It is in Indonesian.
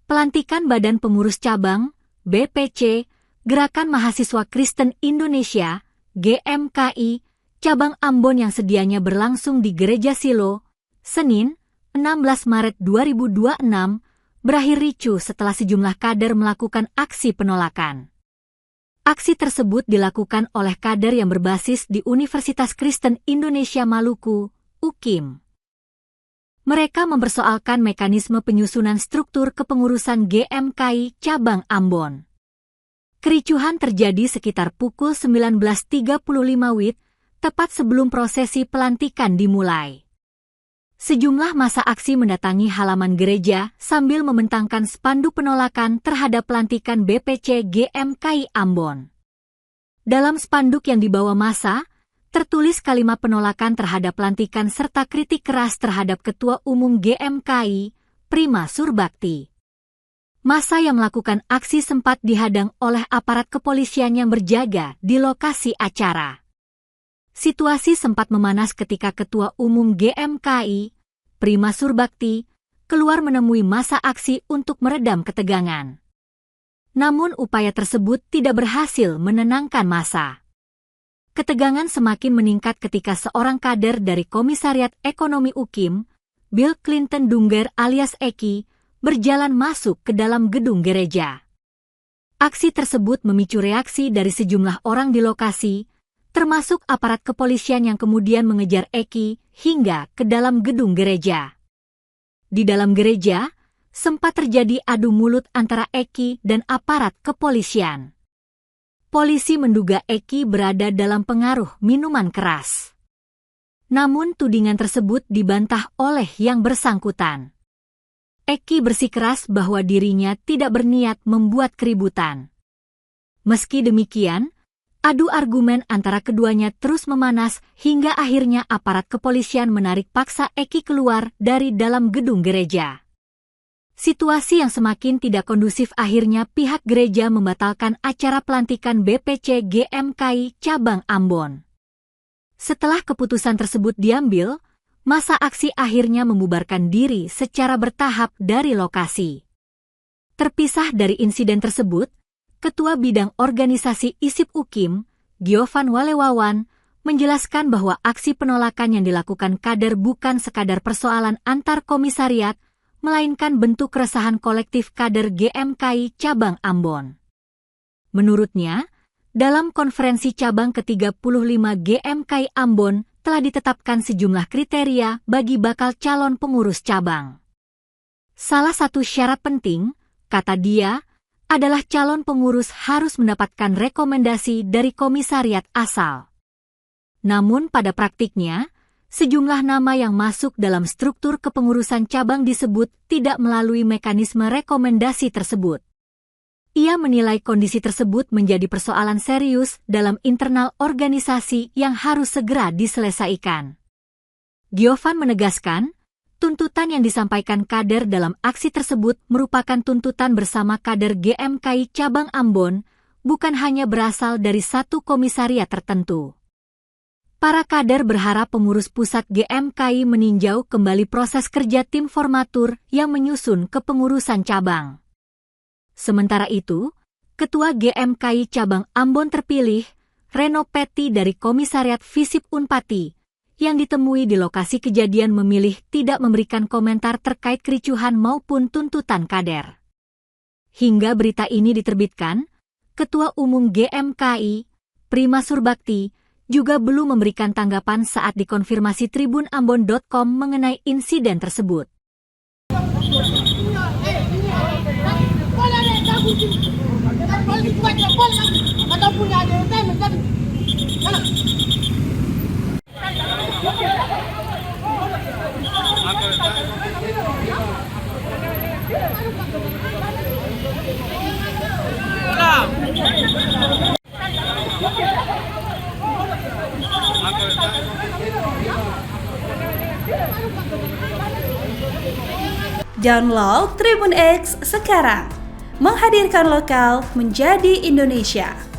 Pelantikan Badan Pengurus Cabang, BPC, Gerakan Mahasiswa Kristen Indonesia, GMKI, Cabang Ambon yang sedianya berlangsung di Gereja Silo, Senin, 16 Maret 2026, berakhir ricuh setelah sejumlah kader melakukan aksi penolakan. Aksi tersebut dilakukan oleh kader yang berbasis di Universitas Kristen Indonesia Maluku, UKIM. Mereka mempersoalkan mekanisme penyusunan struktur kepengurusan GMKI Cabang Ambon. Kericuhan terjadi sekitar pukul 19.35 WIB, tepat sebelum prosesi pelantikan dimulai. Sejumlah massa aksi mendatangi halaman gereja sambil membentangkan spanduk penolakan terhadap pelantikan BPC GMKI Ambon. Dalam spanduk yang dibawa massa, tertulis kalimat penolakan terhadap pelantikan serta kritik keras terhadap Ketua Umum GMKI, Prima Surbakti. Massa yang melakukan aksi sempat dihadang oleh aparat kepolisian yang berjaga di lokasi acara. Situasi sempat memanas ketika Ketua Umum GMKI, Prima Surbakti, keluar menemui massa aksi untuk meredam ketegangan. Namun upaya tersebut tidak berhasil menenangkan massa. Ketegangan semakin meningkat ketika seorang kader dari Komisariat Ekonomi UKIM, Bill Clinton Dungger alias Eki, berjalan masuk ke dalam gedung gereja. Aksi tersebut memicu reaksi dari sejumlah orang di lokasi, termasuk aparat kepolisian yang kemudian mengejar Eki hingga ke dalam gedung gereja. Di dalam gereja, sempat terjadi adu mulut antara Eki dan aparat kepolisian. Polisi menduga Eki berada dalam pengaruh minuman keras. Namun tudingan tersebut dibantah oleh yang bersangkutan. Eki bersikeras bahwa dirinya tidak berniat membuat keributan. Meski demikian, adu argumen antara keduanya terus memanas hingga akhirnya aparat kepolisian menarik paksa Eki keluar dari dalam gedung gereja. Situasi yang semakin tidak kondusif akhirnya pihak gereja membatalkan acara pelantikan BPC GMKI Cabang Ambon. Setelah keputusan tersebut diambil, massa aksi akhirnya membubarkan diri secara bertahap dari lokasi. Terpisah dari insiden tersebut, Ketua Bidang Organisasi ISIP UKIM, Giovan Walewawan, menjelaskan bahwa aksi penolakan yang dilakukan kader bukan sekadar persoalan antar komisariat, melainkan bentuk keresahan kolektif kader GMKI Cabang Ambon. Menurutnya, dalam konferensi cabang ke-35 GMKI Ambon telah ditetapkan sejumlah kriteria bagi bakal calon pengurus cabang. Salah satu syarat penting, kata dia, adalah calon pengurus harus mendapatkan rekomendasi dari komisariat asal. Namun pada praktiknya, sejumlah nama yang masuk dalam struktur kepengurusan cabang disebut tidak melalui mekanisme rekomendasi tersebut. Ia menilai kondisi tersebut menjadi persoalan serius dalam internal organisasi yang harus segera diselesaikan. Giovan menegaskan, tuntutan yang disampaikan kader dalam aksi tersebut merupakan tuntutan bersama kader GMKI Cabang Ambon, bukan hanya berasal dari satu komisariat tertentu. Para kader berharap pengurus pusat GMKI meninjau kembali proses kerja tim formatur yang menyusun kepengurusan cabang. Sementara itu, Ketua GMKI Cabang Ambon terpilih, Reno Peti dari Komisariat Visip Unpati, yang ditemui di lokasi kejadian memilih tidak memberikan komentar terkait kericuhan maupun tuntutan kader. Hingga berita ini diterbitkan, Ketua Umum GMKI, Prima Surbakti, juga belum memberikan tanggapan saat dikonfirmasi tribunambon.com mengenai insiden tersebut. Download Tribun X sekarang, menghadirkan lokal menjadi Indonesia.